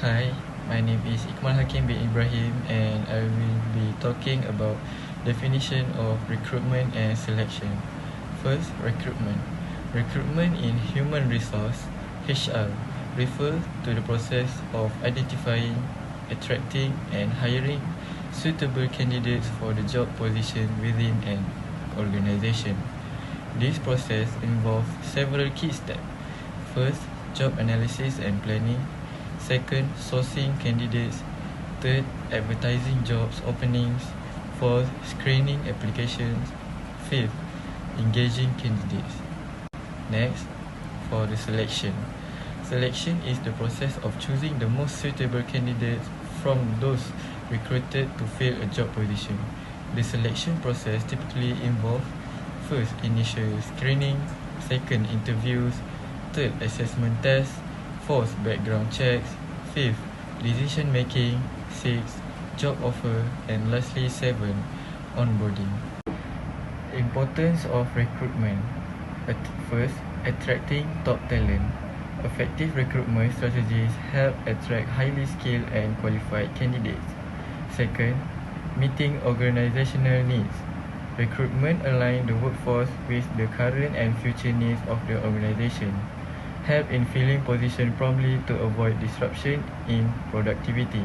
Hi, my name is HAKIM bin Ibrahim and I will be talking about definition of recruitment and selection. First, recruitment. Recruitment in human resource (HR) refers to the process of identifying, attracting and hiring suitable candidates for the job position within an organization. This process involves several key steps. First, job analysis and planning. Second, sourcing candidates. Third, advertising jobs openings. Fourth, screening applications. Fifth, engaging candidates. Next, for the selection. Selection is the process of choosing the most suitable candidates from those recruited to fill a job position. The selection process typically involves first, initial screening. Second, interviews. Third, assessment tests. Fourth, background checks. Fifth, decision making. Sixth, job offer. And lastly, seven, onboarding. Importance of recruitment. First, attracting top talent. Effective recruitment strategies help attract highly skilled and qualified candidates. Second, meeting organizational needs. Recruitment aligns the workforce with the current and future needs of the organization. Help in filling positions promptly to avoid disruption in productivity.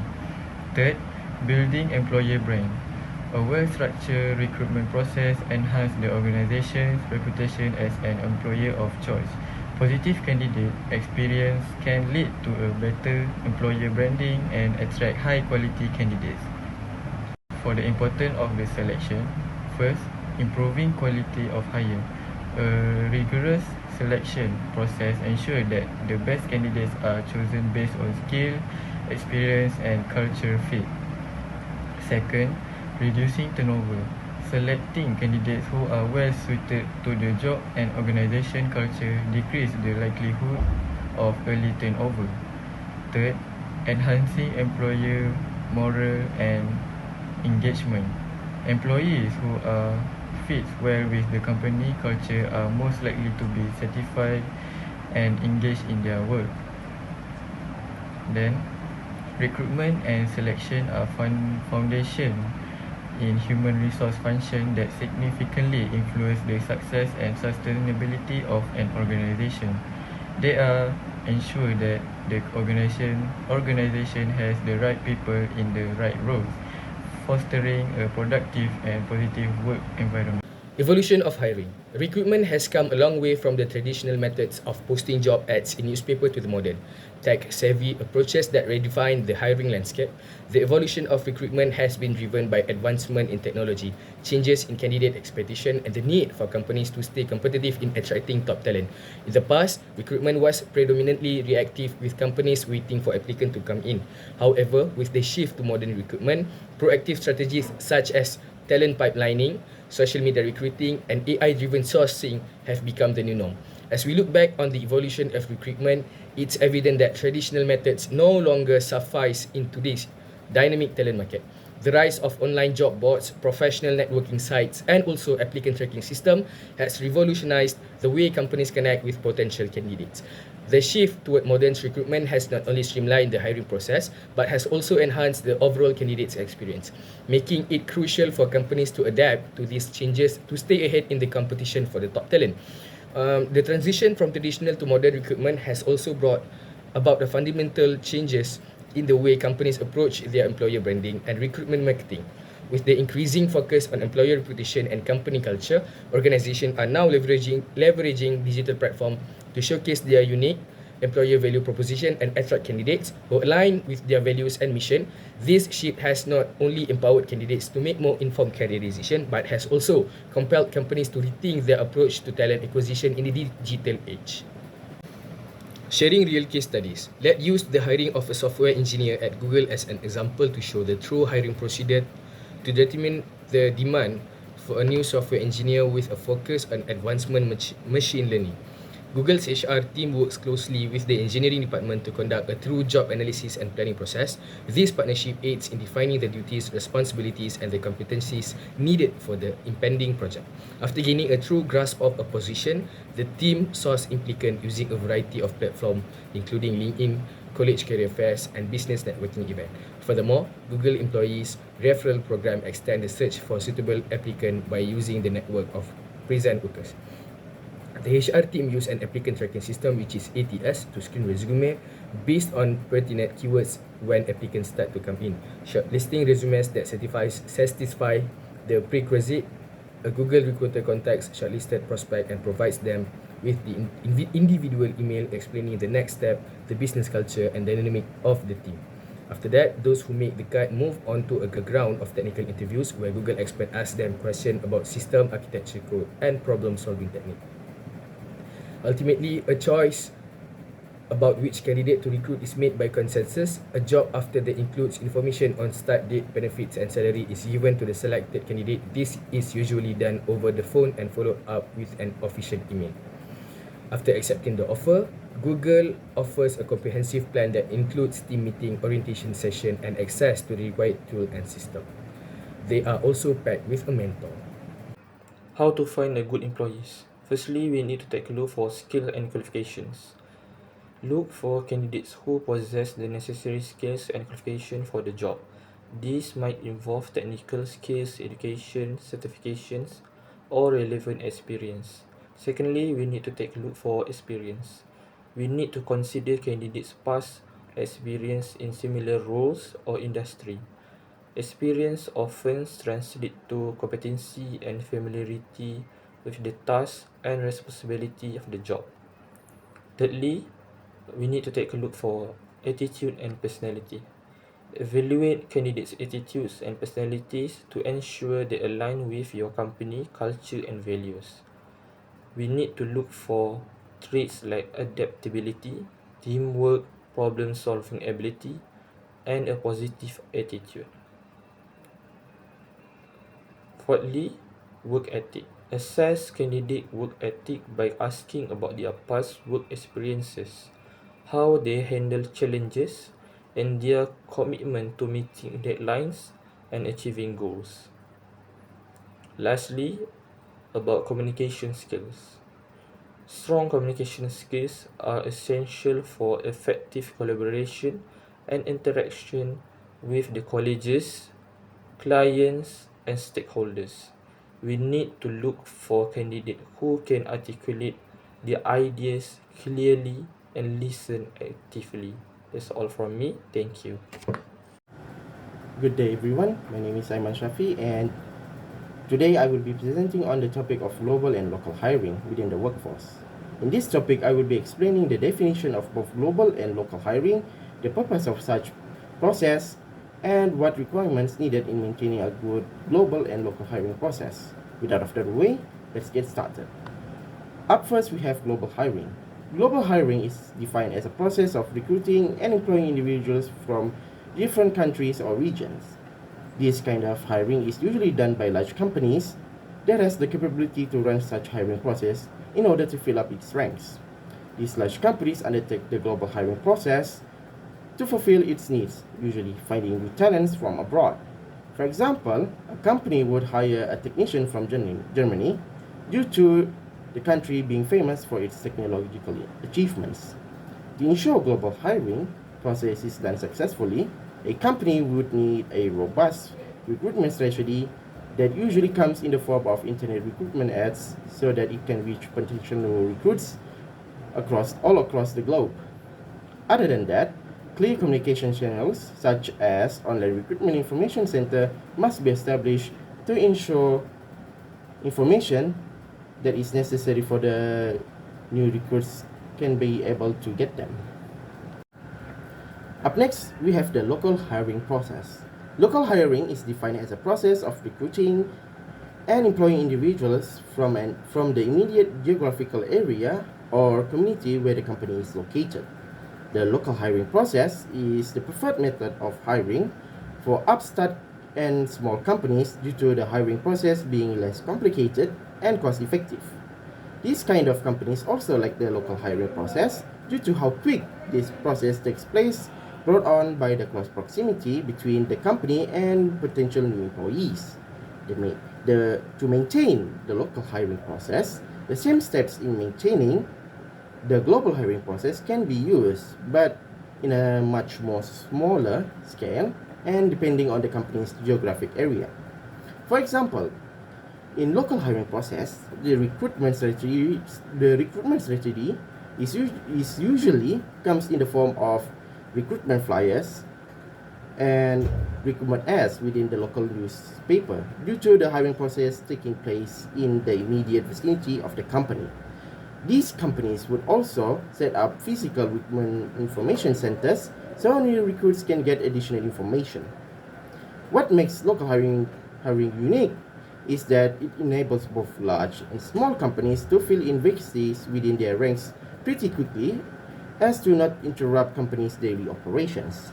Third, building employer brand. A well-structured recruitment process enhances the organization's reputation as an employer of choice. Positive candidate experience can lead to a better employer branding and attract high-quality candidates. For the importance of the selection, first, improving quality of hire. A rigorous selection process ensures that the best candidates are chosen based on skill, experience and culture fit. Second, reducing turnover. Selecting candidates who are well suited to the job and organization culture decrease the likelihood of early turnover. Third, enhancing employer morale and engagement. Employees who are fit well with the company culture are most likely to be satisfied and engaged in their work. Then, recruitment and selection are foundation in human resource function that significantly influence the success and sustainability of an organization. They are ensure that the organization has the right people in the right roles, fostering a productive and positive work environment. Evolution of hiring. Recruitment has come a long way from the traditional methods of posting job ads in newspaper to the modern, tech-savvy approaches that redefine the hiring landscape. The evolution of recruitment has been driven by advancement in technology, changes in candidate expectation, and the need for companies to stay competitive in attracting top talent. In the past, recruitment was predominantly reactive, with companies waiting for applicants to come in. However, with the shift to modern recruitment, proactive strategies such as talent pipelining, social media recruiting, and AI-driven sourcing have become the new norm. As we look back on the evolution of recruitment, it's evident that traditional methods no longer suffice in today's dynamic talent market. The rise of online job boards, professional networking sites, and also applicant tracking system has revolutionized the way companies connect with potential candidates. The shift toward modern recruitment has not only streamlined the hiring process, but has also enhanced the overall candidate's experience, making it crucial for companies to adapt to these changes to stay ahead in the competition for the top talent. The transition from traditional to modern recruitment has also brought about the fundamental changes in the way companies approach their employer branding and recruitment marketing. With the increasing focus on employer reputation and company culture, organizations are now leveraging digital platform to showcase their unique employer value proposition and attract candidates who align with their values and mission. This shift has not only empowered candidates to make more informed career decisions, but has also compelled companies to rethink their approach to talent acquisition in the digital age. Sharing real case studies. Let's use the hiring of a software engineer at Google as an example to show the true hiring procedure to determine the demand for a new software engineer with a focus on advancement machine learning. Google's HR team works closely with the engineering department to conduct a true job analysis and planning process. This partnership aids in defining the duties, responsibilities, and the competencies needed for the impending project. After gaining a true grasp of a position, the team sourced applicants using a variety of platforms, including LinkedIn, college career fairs, and business networking event. Furthermore, Google Employees Referral Program extends the search for suitable applicant by using the network of present workers. The HR team use an applicant tracking system, which is ATS, to screen resume based on pertinent keywords when applicants start to come in. Shortlisting resumes that satisfy the prerequisite. A Google recruiter contacts shortlisted prospect and provides them with the individual email explaining the next step, the business culture, and dynamic of the team. After that, those who make the cut move on to a round of technical interviews where Google expert asks them questions about system architecture code and problem-solving technique. Ultimately, a choice about which candidate to recruit is made by consensus. A job after that includes information on start date, benefits, and salary is given to the selected candidate. This is usually done over the phone and followed up with an official email. After accepting the offer, Google offers a comprehensive plan that includes team meeting, orientation session, and access to the required tool and system. They are also packed with a mentor. How to find a good employees? Firstly, we need to take a look for skills and qualifications. Look for candidates who possess the necessary skills and qualifications for the job. These might involve technical skills, education, certifications, or relevant experience. Secondly, we need to take a look for experience. We need to consider candidates' past experience in similar roles or industry. Experience often translates to competency and familiarity with the task and responsibility of the job. Thirdly, we need to take a look for attitude and personality. Evaluate candidates' attitudes and personalities to ensure they align with your company culture and values. We need to look for traits like adaptability, teamwork, problem-solving ability, and a positive attitude. Fourthly, work ethic. Assess candidate work ethic by asking about their past work experiences, how they handle challenges, and their commitment to meeting deadlines and achieving goals. Lastly, about communication skills. Strong communication skills are essential for effective collaboration and interaction with the colleges, clients, and stakeholders. We need to look for candidates who can articulate their ideas clearly and listen actively. That's all from me. Thank you. Good day everyone, my name is SYAFI and today I will be presenting on the topic of global and local hiring within the workforce. In this topic, I will be explaining the definition of both global and local hiring, the purpose of such process, and what requirements needed in maintaining a good global and local hiring process. Without further ado, let's get started. Up first, we have global hiring. Global hiring is defined as a process of recruiting and employing individuals from different countries or regions. This kind of hiring is usually done by large companies that has the capability to run such hiring process in order to fill up its ranks. These large companies undertake the global hiring process to fulfill its needs, usually finding new talents from abroad. For example, a company would hire a technician from Germany due to the country being famous for its technological achievements. To ensure global hiring process is done successfully, a company would need a robust recruitment strategy that usually comes in the form of internet recruitment ads so that it can reach potential recruits all across the globe. Other than that, clear communication channels such as online recruitment information center must be established to ensure information that is necessary for the new recruits can be able to get them. Up next, we have the local hiring process. Local hiring is defined as a process of recruiting and employing individuals from the immediate geographical area or community where the company is located. The local hiring process is the preferred method of hiring for upstart and small companies due to the hiring process being less complicated and cost-effective. These kind of companies also like the local hiring process due to how quick this process takes place, brought on by the close proximity between the company and potential new employees. To maintain the local hiring process, the same steps in maintaining the global hiring process can be used, but in a much more smaller scale and depending on the company's geographic area. For example, in local hiring process, the recruitment strategy is usually comes in the form of recruitment flyers and recruitment ads within the local newspaper due to the hiring process taking place in the immediate vicinity of the company. These companies would also set up physical recruitment information centers so new recruits can get additional information. What makes local hiring unique is that it enables both large and small companies to fill in vacancies within their ranks pretty quickly as to not interrupt companies' daily operations.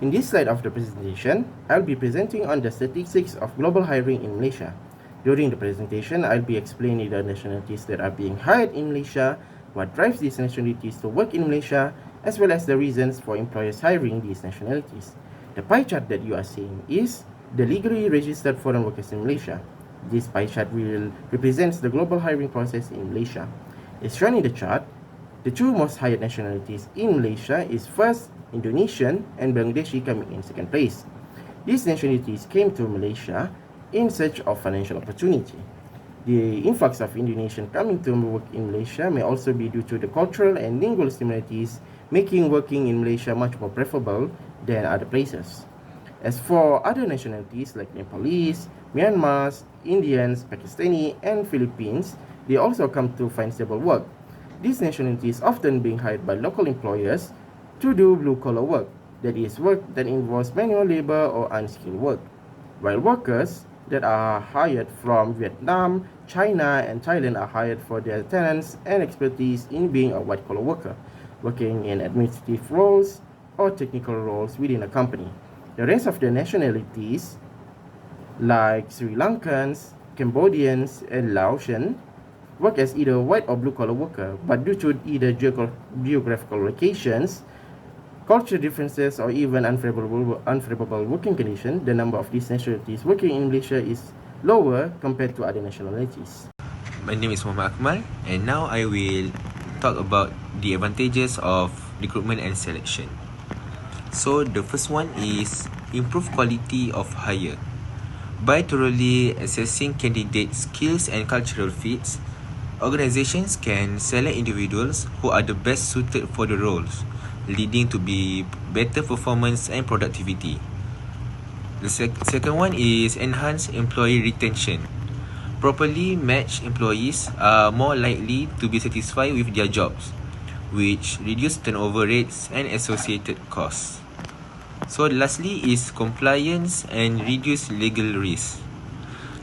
In this slide of the presentation, I'll be presenting on the statistics of global hiring in Malaysia. During the presentation, I'll be explaining the nationalities that are being hired in Malaysia, what drives these nationalities to work in Malaysia, as well as the reasons for employers hiring these nationalities. The pie chart that you are seeing is the legally registered foreign workers in Malaysia. This pie chart represents the global hiring process in Malaysia. As shown in the chart, the two most hired nationalities in Malaysia is first Indonesian and Bangladeshi coming in second place. These nationalities came to Malaysia in search of financial opportunity. The influx of Indonesian coming to work in Malaysia may also be due to the cultural and lingual similarities, making working in Malaysia much more preferable than other places. As for other nationalities like Nepalese, Myanmar, Indians, Pakistani, and Philippines, they also come to find stable work. These nationalities often being hired by local employers to do blue-collar work, that is, work that involves manual labor or unskilled work, while workers that are hired from Vietnam, China, and Thailand are hired for their talents and expertise in being a white-collar worker, working in administrative roles or technical roles within a company. The rest of the nationalities, like Sri Lankans, Cambodians, and Laotian, work as either white or blue-collar worker, but due to either geographical locations, cultural differences, or even unfavorable working conditions, the number of these nationalities working in Malaysia is lower compared to other nationalities. My name is Mohamad, and now I will talk about the advantages of recruitment and selection. So the first one is improve quality of hire. By thoroughly assessing candidates' skills and cultural fits, organizations can select individuals who are the best suited for the roles, leading to better performance and productivity. The second one is enhance employee retention. Properly matched employees are more likely to be satisfied with their jobs, which reduce turnover rates and associated costs. So lastly is compliance and reduce legal risk.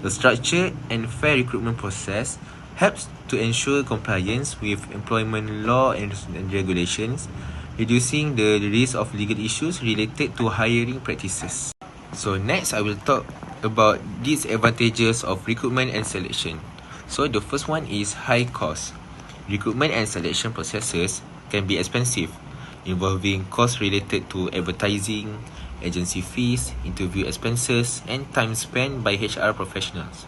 The structured and fair recruitment process helps to ensure compliance with employment law and regulations, reducing the risk of legal issues related to hiring practices. So next I will talk about these advantages of recruitment and selection. So the first one is high cost. Recruitment and selection processes can be expensive, involving costs related to advertising, agency fees, interview expenses, and time spent by HR professionals.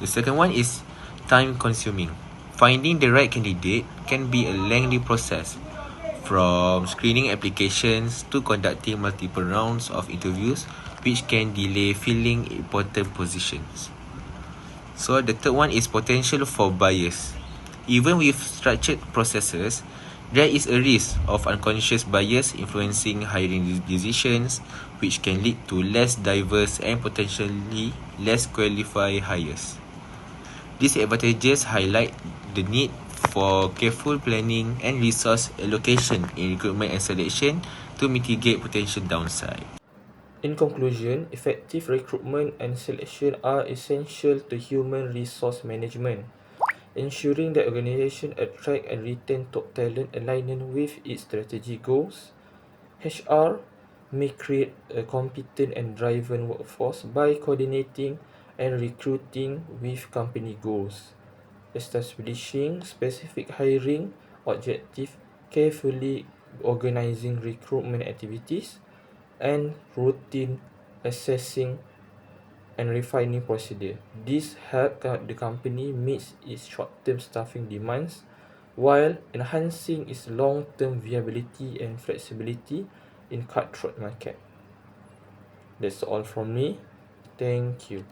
The second one is time consuming. Finding the right candidate can be a lengthy process, from screening applications to conducting multiple rounds of interviews, which can delay filling important positions. So the third one is potential for bias. Even with structured processes, there is a risk of unconscious bias influencing hiring decisions, which can lead to less diverse and potentially less qualified hires. These advantages highlight the need for careful planning and resource allocation in recruitment and selection to mitigate potential downside. In conclusion, effective recruitment and selection are essential to human resource management, ensuring that organizations attract and retain top talent aligning with its strategy goals. HR may create a competent and driven workforce by coordinating and recruiting with company goals, establishing specific hiring objectives, carefully organizing recruitment activities, and routine assessing and refining procedure. This helps the company meet its short-term staffing demands while enhancing its long-term viability and flexibility in cutthroat market. That's all from me. Thank you.